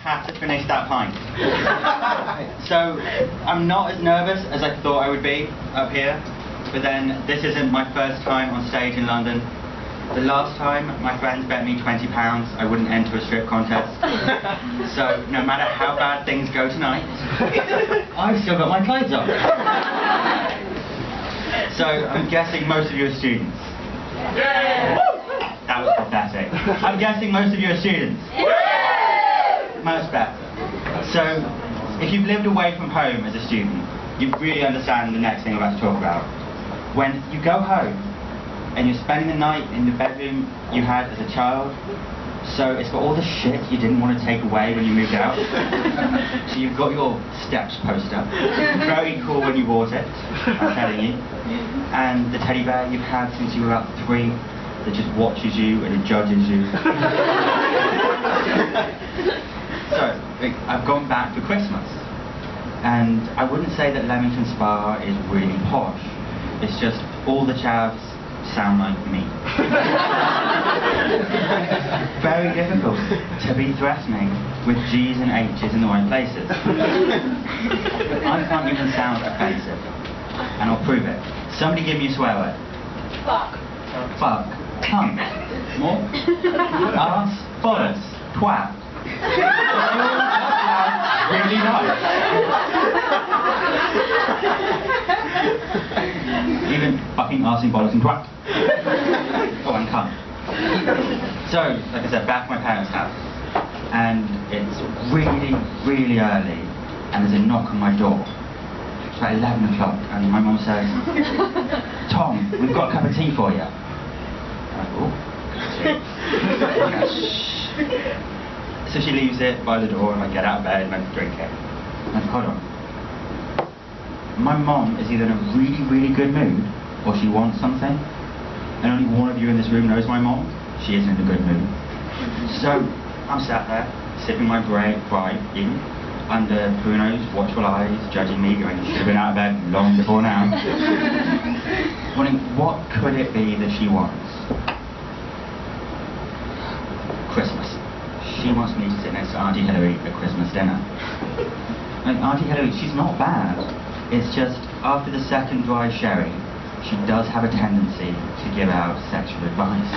have to finish that pint. So, I'm not as nervous as I thought I would be up here, but then this isn't my first time on stage in London. The last time my friends bet me £20 I wouldn't enter a strip contest. So, no matter how bad things go tonight, I've still got my clothes on. So, I'm guessing most of you are students. That was pathetic. I'm guessing most of you are students. Much better. So, if you've lived away from home as a student, you really understand the next thing I'm about to talk about. When you go home, and you're spending the night in the bedroom you had as a child, so it's got all the shit you didn't want to take away when you moved out. So you've got your Steps poster, very cool when you bought it, I'm telling you, and the teddy bear you've had since you were about 3 that just watches you and it judges you. So, I've gone back for Christmas, and I wouldn't say that Leamington Spa is really posh, it's just all the chavs sound like me. Very difficult to be threatening with G's and H's in the right places. I can't even sound offensive, and I'll prove it. Somebody give me a swear word. Fuck. Fuck. Cunt. More? Arse. Bollocks. Twat. Really nice. Even fucking arsing, bollocks and twat. Oh, and cunt. So, like I said, back at my parents' house, and it's really, really early, and there's a knock on my door. It's about 11 o'clock, and my mum says, "Tom, we've got a cup of tea for you." I'm like, "Oh, shh." So she leaves it by the door, and I get out of bed and I drink it. And hold on. My mom is either in a really, really good mood, or she wants something. And only one of you in this room knows my mom. She isn't in a good mood. So, I'm sat there, sipping my bright, even, under Bruno's watchful eyes, judging me, going, "You should have been out of bed long before now." Wondering, what could it be that she wants? Christmas. She wants me to sit next to Auntie Hilary at Christmas dinner. And Auntie Hilary, she's not bad. It's just, after the second dry sherry, she does have a tendency to give out sexual advice.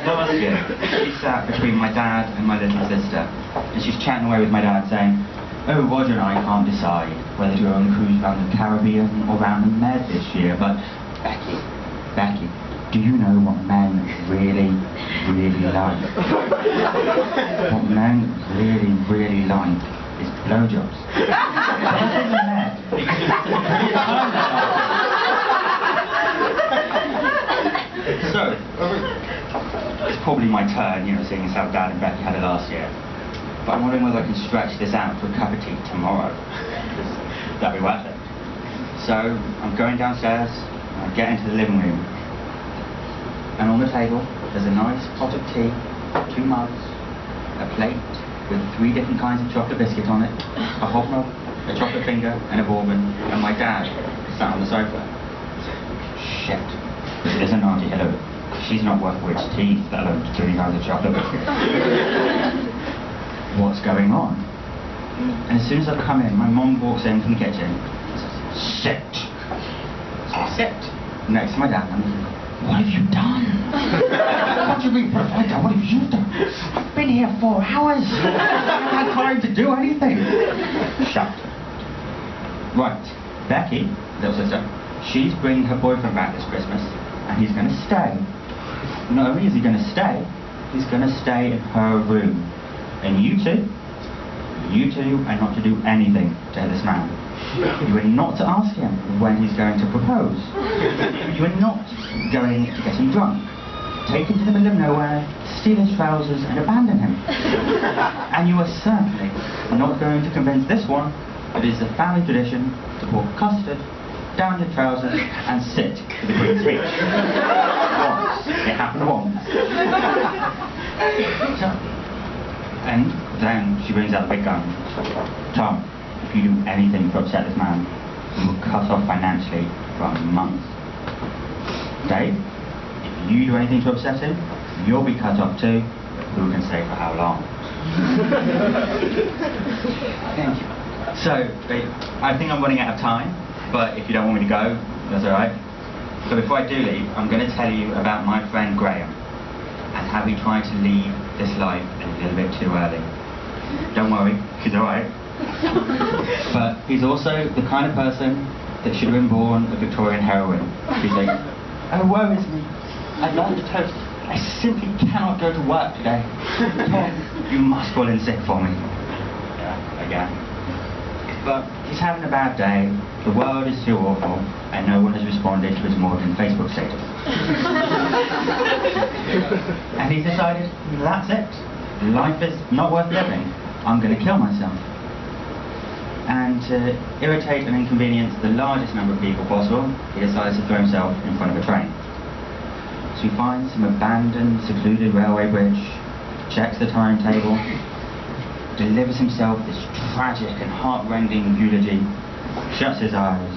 Last year, she sat between my dad and my little sister, and she's chatting away with my dad saying, "Oh, Roger and I can't decide whether to go on a cruise around the Caribbean or around the Med this year, but Becky, do you know what men really, really like? What men really, really like is blowjobs." So, it's probably my turn, seeing as how Dad and Becky had it last year. But I'm wondering whether I can stretch this out to a cup of tea tomorrow. That'd be worth it. So, I'm going downstairs, I get into the living room, and on the table there's a nice pot of tea, 2 mugs, a plate with 3 different kinds of chocolate biscuit on it, a hobnob, a chocolate finger, and a bourbon, and my dad sat on the sofa. Shit. It isn't Auntie Hilary. She's not worth which teeth, let alone 3 kinds of chocolate biscuit. What's going on? And as soon as I come in, my mum walks in from the kitchen and says, "Sit." So I sit next to my dad, and I'm like, "What have you done?" "What do you mean, what have I done? What have you done? I've been here 4 hours. I haven't had time to do anything." Shut. Right, Becky, little sister, she's bringing her boyfriend back this Christmas, and he's going to stay. Not only is he going to stay, he's going to stay in her room. And you two are not to do anything to this man. You are not to ask him when he's going to propose. You are not going to get him drunk, take him to the middle of nowhere, steal his trousers and abandon him. And you are certainly not going to convince this one that it is a family tradition to pour custard down your trousers and sit for the Queen's speech. Once. It happened once. And then she brings out the big gun. "Tom, if you do anything to upset this man, you will cut off financially for a month. Dave, if you do anything to upset him, you'll be cut off too. Who can say for how long? Thank you. So, I think I'm running out of time, but if you don't want me to go, that's alright. So before I do leave, I'm going to tell you about my friend Graham, and how he tried to leave this life a little bit too early. Don't worry, he's alright. But he's also the kind of person that should have been born a Victorian heroine. He's like, oh, woe is me, I'd like to toast. I simply cannot go to work today. Thom, you must call in sick for me. Yeah, again. But he's having a bad day, the world is too awful, and no one has responded to his Morgan Facebook status. And he's decided, that's it. Life is not worth living. I'm going to kill myself. And to irritate and inconvenience the largest number of people possible, he decides to throw himself in front of a train. So he finds some abandoned, secluded railway bridge, checks the timetable, delivers himself this tragic and heart-rending eulogy, shuts his eyes,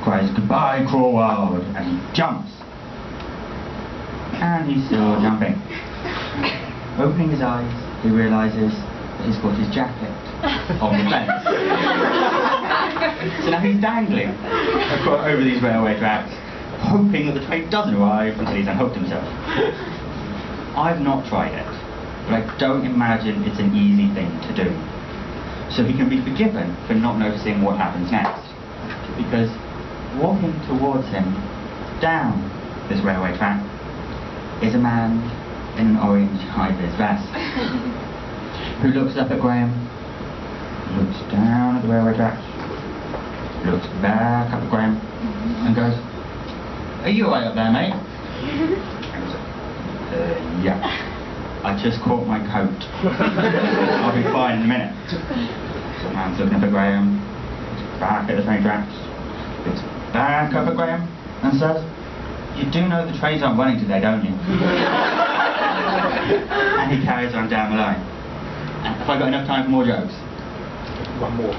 cries, "Goodbye, cruel world," and he jumps. And he's still jumping. Opening his eyes, he realises that he's got his jacket on the fence. So now he's dangling over these railway tracks, hoping that the train doesn't arrive until he's unhooked himself. I've not tried it, but I don't imagine it's an easy thing to do. So he can be forgiven for not noticing what happens next, because walking towards him down this railway track is a man in an orange high-vis vest, who looks up at Graham, looks down at the railway tracks, looks back up at Graham, and goes, "Are you alright up there, mate?" And goes, "Yeah. I just caught my coat. I'll be fine in a minute." So the man's looking up at Graham, looks back at the train tracks, looks back up at Graham, and says, "You do know the trains aren't running today, don't you?" And he carries on down the line. And have I got enough time for more jokes? One more.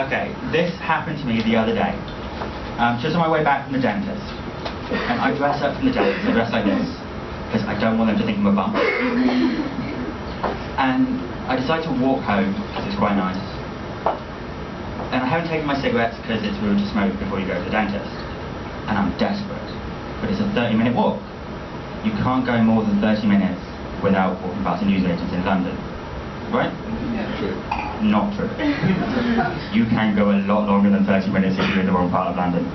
Okay, this happened to me the other day. Just on my way back from the dentist. And I dress up from the dentist, I dress like this, because I don't want them to think I'm a bum. And I decide to walk home, because it's quite nice. And I haven't taken my cigarettes, because it's rude to smoke before you go to the dentist. And I'm desperate. But it's a 30-minute walk. You can't go more than 30 minutes without walking past a newsagent in London. Right? Yeah. True. Not true. You can go a lot longer than 30 minutes if you're in the wrong part of London.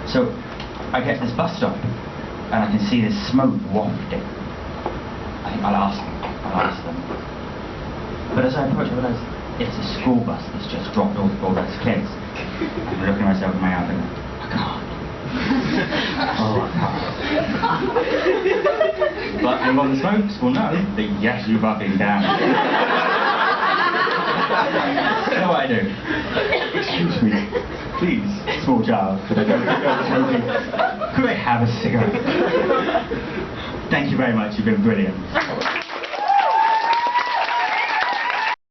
So I get to this bus stop, and I can see this smoke wafting. I think I'll ask them. But as I approach, I realise it's a school bus that's just dropped all those kids. I'm looking at myself in my outfit and I can't. Oh, I can't. But anyone that smokes will know that yes, you fucking can. You know what I do? Excuse me, please, small child, but I don't think I'm smoking. Could I have a cigarette? Thank you very much, you've been brilliant.